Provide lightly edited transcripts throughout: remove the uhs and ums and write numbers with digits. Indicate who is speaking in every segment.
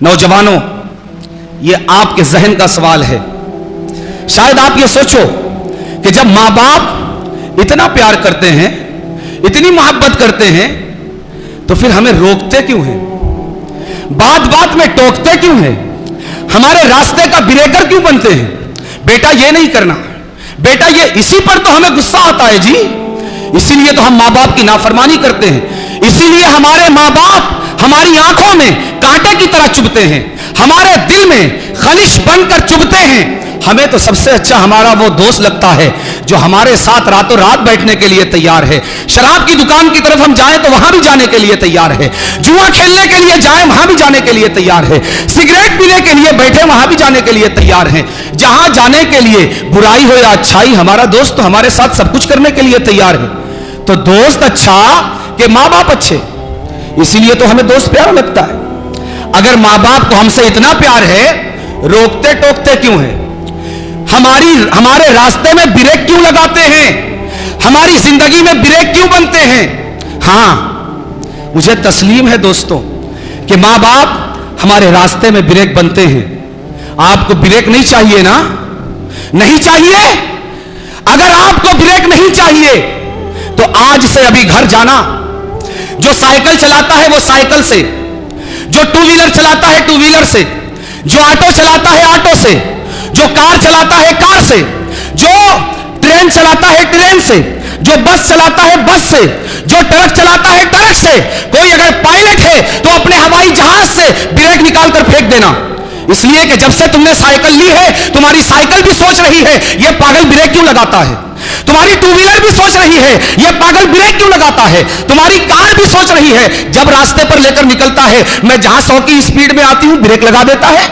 Speaker 1: नौजवानों, ये आपके जहन का सवाल है। शायद आप ये सोचो कि जब मां बाप इतना प्यार करते हैं, इतनी मोहब्बत करते हैं, तो फिर हमें रोकते क्यों हैं? बात बात में टोकते क्यों हैं? हमारे रास्ते का ब्रेकर क्यों बनते हैं? बेटा ये नहीं करना, बेटा ये, इसी पर तो हमें गुस्सा आता है जी। इसीलिए तो हम मां बाप की नाफरमानी करते हैं। इसीलिए हमारे मां बाप हमारी आंखों में कांटे की तरह चुभते हैं, हमारे दिल में खलिश बनकर चुभते हैं। हमें तो सबसे अच्छा हमारा वो दोस्त लगता है जो हमारे साथ रातों रात बैठने के लिए तैयार है। शराब की दुकान की तरफ हम जाएं तो वहां भी जाने के लिए तैयार है। जुआ खेलने के लिए जाएं, वहां भी जाने के लिए तैयार है। सिगरेट पीने के लिए बैठे, वहां भी जाने के लिए तैयार है। जहां जाने के लिए, बुराई हो या अच्छाई, हमारा दोस्त तो हमारे साथ सब कुछ करने के लिए तैयार है। तो दोस्त अच्छा कि मां बाप अच्छे? इसीलिए तो हमें दोस्त प्यारा लगता है। अगर मां बाप को हमसे इतना प्यार है, रोकते टोकते क्यों है? हमारे रास्ते में ब्रेक क्यों लगाते हैं? हमारी जिंदगी में ब्रेक क्यों बनते हैं? हां, मुझे तस्लीम है दोस्तों कि मां बाप हमारे रास्ते में ब्रेक बनते हैं। आपको ब्रेक नहीं चाहिए ना? नहीं चाहिए? अगर आपको ब्रेक नहीं चाहिए तो आज से अभी घर जाना। जो साइकिल चलाता है वो साइकिल से, जो टू व्हीलर चलाता है टू व्हीलर से, जो ऑटो चलाता है ऑटो से, जो कार चलाता है कार से, जो ट्रेन चलाता है ट्रेन से, जो बस चलाता है बस से, जो ट्रक चलाता है ट्रक से। कोई अगर पायलट है तो अपने हवाई जहाज से ब्रेक निकालकर फेंक देना। इसलिए कि जब से तुमने साइकिल ली है, तुम्हारी साइकिल भी सोच रही है यह पागल ब्रेक क्यों लगाता है। तुम्हारी टू व्हीलर भी सोच रही है यह पागल ब्रेक क्यों लगाता है। तुम्हारी कार भी सोच रही है, जब रास्ते पर लेकर निकलता है, मैं जहां 100 की स्पीड में आती हूं ब्रेक लगा देता है।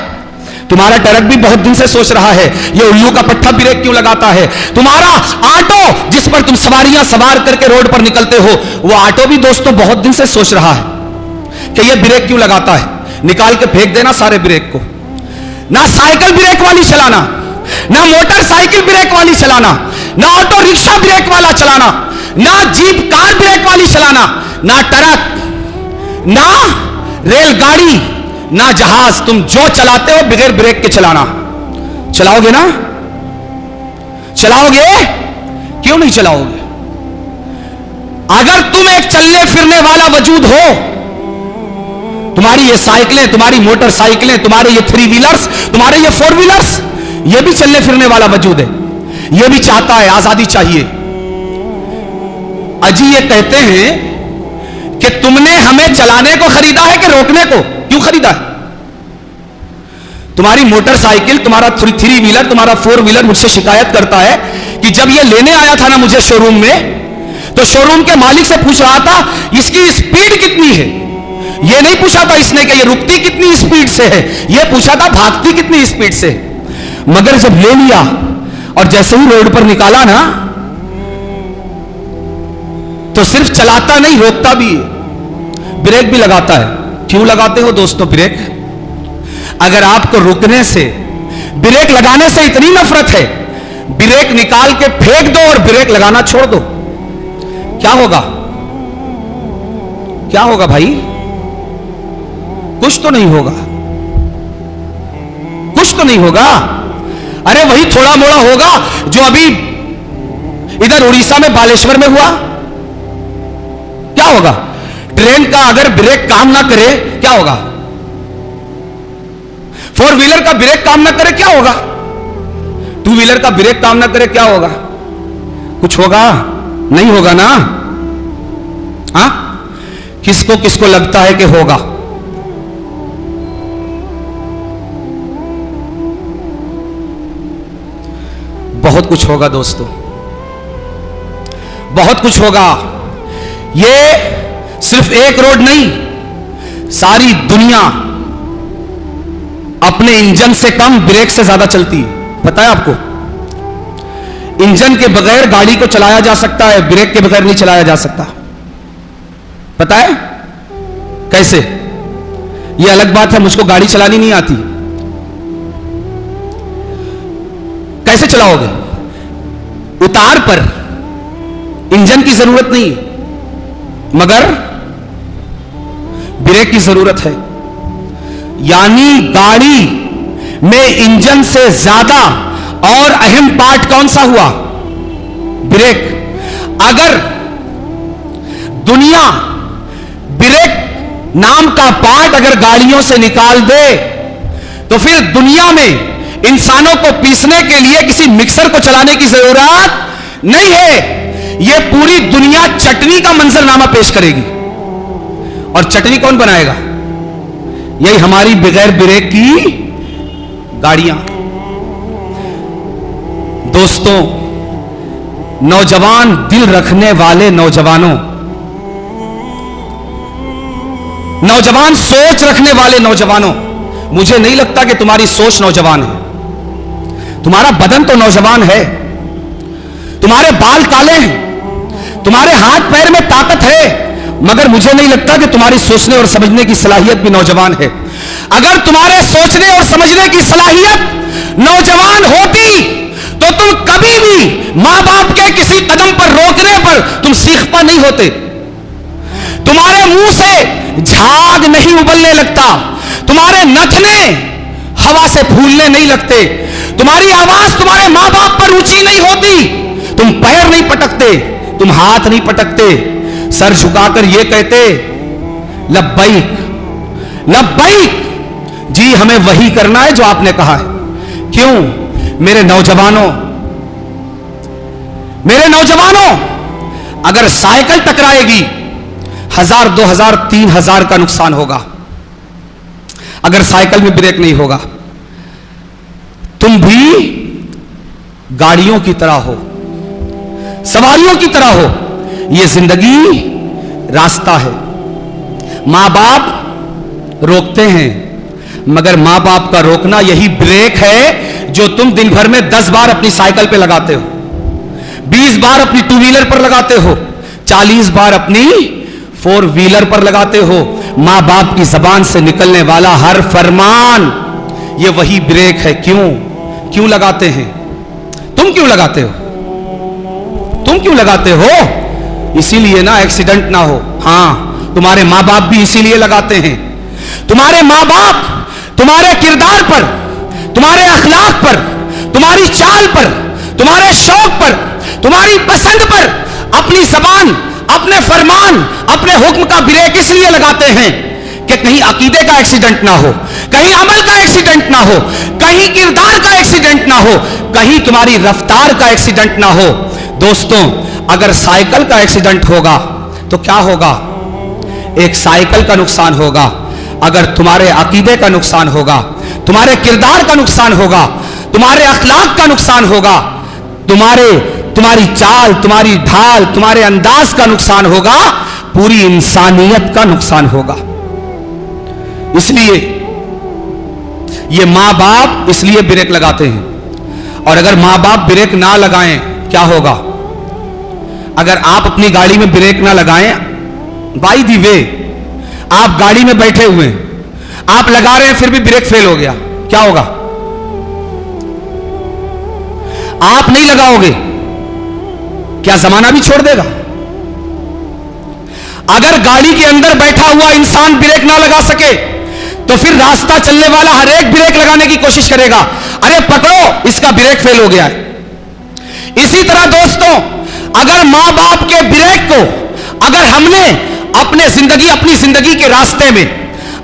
Speaker 1: तुम्हारा ट्रक भी बहुत दिन से सोच रहा है ये उल्लू का पट्टा ब्रेक क्यों लगाता है। तुम्हारा ऑटो जिस पर तुम सवारियां सवार करके रोड पर निकलते हो, वो ऑटो भी दोस्तों बहुत दिन से सोच रहा है कि ये ब्रेक क्यों लगाता है। निकाल के फेंक देना सारे ब्रेक को। ना साइकिल ब्रेक वाली चलाना, ना मोटरसाइकिल ब्रेक वाली चलाना, ना ऑटो रिक्शा ब्रेक वाला चलाना, ना जीप कार ब्रेक वाली चलाना, ना ट्रक, ना रेलगाड़ी, ना जहाज। तुम जो चलाते हो बगैर ब्रेक के चलाना। चलाओगे ना? चलाओगे? क्यों नहीं चलाओगे? अगर तुम एक चलने फिरने वाला वजूद हो, तुम्हारी ये साइकिलें, तुम्हारी मोटरसाइकिलें, तुम्हारे ये 3 व्हीलर्स, तुम्हारे ये 4 व्हीलर्स, ये भी चलने फिरने वाला वजूद है। ये भी चाहता है, आजादी चाहिए। अजी ये कहते हैं कि तुमने हमें चलाने को खरीदा है कि रोकने को? क्यों खरीदा है? तुम्हारी मोटरसाइकिल, तुम्हारा 3 व्हीलर, तुम्हारा 4 व्हीलर मुझसे शिकायत करता है कि जब ये लेने आया था ना मुझे शोरूम में, तो शोरूम के मालिक से पूछ रहा था इसकी स्पीड कितनी है। ये नहीं पूछा था इसने कि ये रुकती कितनी स्पीड से है, ये पूछा था भागती कितनी स्पीड से। मगर जब ले लिया और जैसे ही रोड पर निकाला ना, तो सिर्फ चलाता नहीं, रोकता भी, ब्रेक भी लगाता है। क्यों लगाते हो दोस्तों ब्रेक? अगर आपको रुकने से, ब्रेक लगाने से इतनी नफरत है, ब्रेक निकाल के फेंक दो और ब्रेक लगाना छोड़ दो। क्या होगा? क्या होगा भाई? कुछ तो नहीं होगा, कुछ तो नहीं होगा। अरे वही थोड़ा मोड़ा होगा जो अभी इधर उड़ीसा में बालेश्वर में हुआ। क्या होगा? ट्रेन का अगर ब्रेक काम ना करे क्या होगा? 4 व्हीलर का ब्रेक काम ना करे क्या होगा? 2 व्हीलर का ब्रेक काम ना करे क्या होगा? कुछ होगा? नहीं होगा ना? हाँ, किसको किसको लगता है कि होगा? बहुत कुछ होगा दोस्तों, बहुत कुछ होगा। ये सिर्फ एक रोड नहीं, सारी दुनिया अपने इंजन से कम ब्रेक से ज्यादा चलती है। पता है आपको? इंजन के बगैर गाड़ी को चलाया जा सकता है, ब्रेक के बगैर नहीं चलाया जा सकता। पता है कैसे? ये अलग बात है, मुझको गाड़ी चलानी नहीं आती। कैसे चलाओगे? उतार पर इंजन की जरूरत नहीं, मगर ब्रेक की जरूरत है। यानी गाड़ी में इंजन से ज्यादा और अहम पार्ट कौन सा हुआ? ब्रेक। अगर दुनिया ब्रेक नाम का पार्ट अगर गाड़ियों से निकाल दे तो फिर दुनिया में इंसानों को पीसने के लिए किसी मिक्सर को चलाने की जरूरत नहीं है। यह पूरी दुनिया चटनी का मंजरनामा पेश करेगी। और चटनी कौन बनाएगा? यही हमारी बगैर ब्रेक की गाड़ियां। दोस्तों, नौजवान दिल रखने वाले नौजवानों, नौजवान सोच रखने वाले नौजवानों, मुझे नहीं लगता कि तुम्हारी सोच नौजवान है। तुम्हारा बदन तो नौजवान है, तुम्हारे बाल काले हैं, तुम्हारे हाथ पैर में ताकत है, मगर मुझे नहीं लगता कि तुम्हारी सोचने और समझने की सलाहियत भी नौजवान है। अगर तुम्हारे सोचने और समझने की सलाहियत नौजवान होती तो तुम कभी भी मां बाप के किसी कदम पर रोकने पर तुम सीखता नहीं होते। तुम्हारे मुंह से झाग नहीं उबलने लगता, तुम्हारे नथने हवा से फूलने नहीं लगते, तुम्हारी आवाज तुम्हारे मां बाप पर ऊंची नहीं होती, तुम पैर नहीं पटकते, तुम हाथ नहीं पटकते, सर झुकाकर यह कहते लब्बैक लब्बैक, जी हमें वही करना है जो आपने कहा है। क्यों? मेरे नौजवानों, मेरे नौजवानों, अगर साइकिल टकराएगी 1000, 2000, 3000 का नुकसान होगा। अगर साइकिल में ब्रेक नहीं होगा, तुम भी गाड़ियों की तरह हो, सवारियों की तरह हो। यह जिंदगी रास्ता है। मां बाप रोकते हैं, मगर मां बाप का रोकना यही ब्रेक है जो तुम दिन भर में 10 बार अपनी साइकिल पे लगाते हो, 20 बार अपनी 2 व्हीलर पर लगाते हो, 40 बार अपनी 4 व्हीलर पर लगाते हो। मां बाप की जबान से निकलने वाला हर फरमान ये वही ब्रेक है। क्यों लगाते हैं? तुम क्यों लगाते हो? तुम क्यों लगाते हो? इसीलिए ना एक्सीडेंट ना हो। हां, तुम्हारे मां बाप भी इसीलिए लगाते हैं। तुम्हारे मां बाप तुम्हारे किरदार पर, तुम्हारे अखलाक पर, तुम्हारी चाल पर, तुम्हारे शौक पर, तुम्हारी पसंद पर अपनी जबान, अपने फरमान, अपने हुक्म का ब्रेक इसलिए लगाते हैं कि कहीं अकीदे का एक्सीडेंट ना हो, कहीं अमल का एक्सीडेंट ना हो, कहीं किरदार का एक्सीडेंट ना हो, कहीं तुम्हारी रफ्तार का एक्सीडेंट ना हो। दोस्तों, अगर साइकिल का एक्सीडेंट होगा तो क्या होगा? एक साइकिल का नुकसान होगा। अगर तुम्हारे अकीदे का नुकसान होगा, तुम्हारे किरदार का नुकसान होगा, तुम्हारे अखलाक का नुकसान होगा, तुम्हारी चाल, तुम्हारी ढाल, तुम्हारे अंदाज का नुकसान होगा, पूरी इंसानियत का नुकसान होगा। इसलिए ये मां बाप इसलिए ब्रेक लगाते हैं। और अगर मां बाप ब्रेक ना लगाएं क्या होगा? अगर आप अपनी गाड़ी में ब्रेक ना लगाएं, बाय द वे आप गाड़ी में बैठे हुए हैं, आप लगा रहे हैं, फिर भी ब्रेक फेल हो गया, क्या होगा? आप नहीं लगाओगे, क्या जमाना भी छोड़ देगा? अगर गाड़ी के अंदर बैठा हुआ इंसान ब्रेक ना लगा सके तो फिर रास्ता चलने वाला हर एक ब्रेक लगाने की कोशिश करेगा, अरे पकड़ो, इसका ब्रेक फेल हो गया है। इसी तरह दोस्तों, अगर मां बाप के ब्रेक को अगर हमने अपनी जिंदगी के रास्ते में,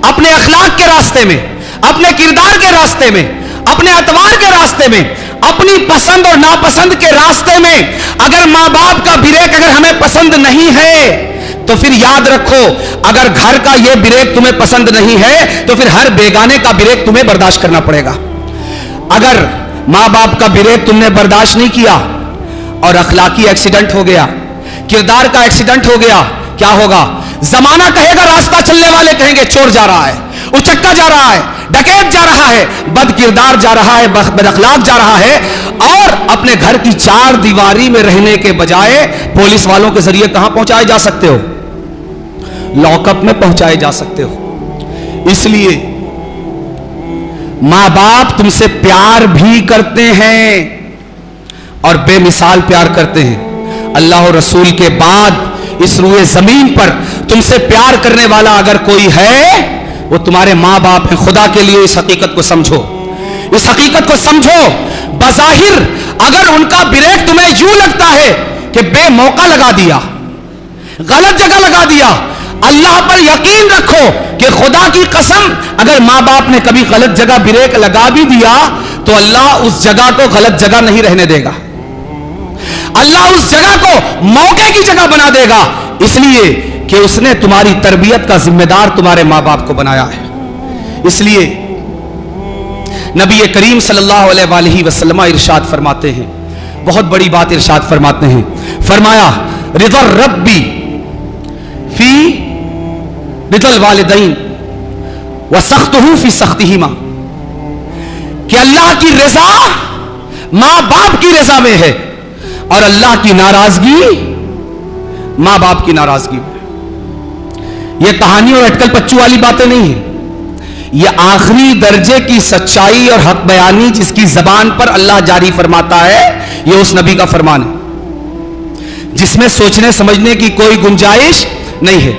Speaker 1: अपने अखलाक के रास्ते में, अपने किरदार के रास्ते में, अपने अतवार के रास्ते में, अपनी पसंद और नापसंद के रास्ते में अगर मां बाप का ब्रेक अगर हमें पसंद नहीं है तो फिर याद रखो, अगर घर का यह ब्रेक तुम्हें पसंद नहीं है तो फिर हर बेगाने का ब्रेक तुम्हें बर्दाश्त करना पड़ेगा। अगर मां बाप का ब्रेक तुमने बर्दाश्त नहीं किया और अखलाकी एक्सीडेंट हो गया, किरदार का एक्सीडेंट हो गया, क्या होगा? जमाना कहेगा, रास्ता चलने वाले कहेंगे चोर जा रहा है, उचक्का जा रहा है, डकैत जा रहा है, बद किरदार जा रहा है, बद अखलाक जा रहा है। और अपने घर की 4 दीवारी में रहने के बजाय पुलिस वालों के जरिए कहां पहुंचाए जा सकते हो? लॉकअप में पहुंचाए जा सकते हो। इसलिए मां बाप तुमसे प्यार भी करते हैं और बेमिसाल प्यार करते हैं। अल्लाह और रसूल के बाद इस रूए जमीन पर तुमसे प्यार करने वाला अगर कोई है वो तुम्हारे मां बाप हैं। खुदा के लिए इस हकीकत को समझो, इस हकीकत को समझो। बज़ाहिर अगर उनका ब्रेक तुम्हें यूं लगता है कि बेमौका लगा दिया, गलत जगह लगा दिया, अल्लाह पर यकीन रखो कि खुदा की कसम अगर मां बाप ने कभी गलत जगह ब्रेक लगा भी दिया तो अल्लाह उस जगह को गलत जगह नहीं रहने देगा। अल्लाह उस जगह को मौके की जगह बना देगा, इसलिए कि उसने तुम्हारी तरबियत का जिम्मेदार तुम्हारे मां बाप को बनाया है। इसलिए नबी करीम सल्लल्लाहु अलैहि वसल्लम इरशाद फरमाते हैं, बहुत बड़ी बात इरशाद फरमाते हैं, फरमाया रिज़ा रब्बी फी रिज़ल वालिदैन व सख्तहू फी सख्तिहिमा, कि अल्लाह की रजा मां बाप की रजा में है और अल्लाह की नाराजगी मां बाप की नाराजगी में। यह कहानी और अटकल पच्चू वाली बातें नहीं है, यह आखिरी दर्जे की सच्चाई और हक बयानी जिसकी जबान पर अल्लाह जारी फरमाता है, यह उस नबी का फरमान है जिसमें सोचने समझने की कोई गुंजाइश नहीं है।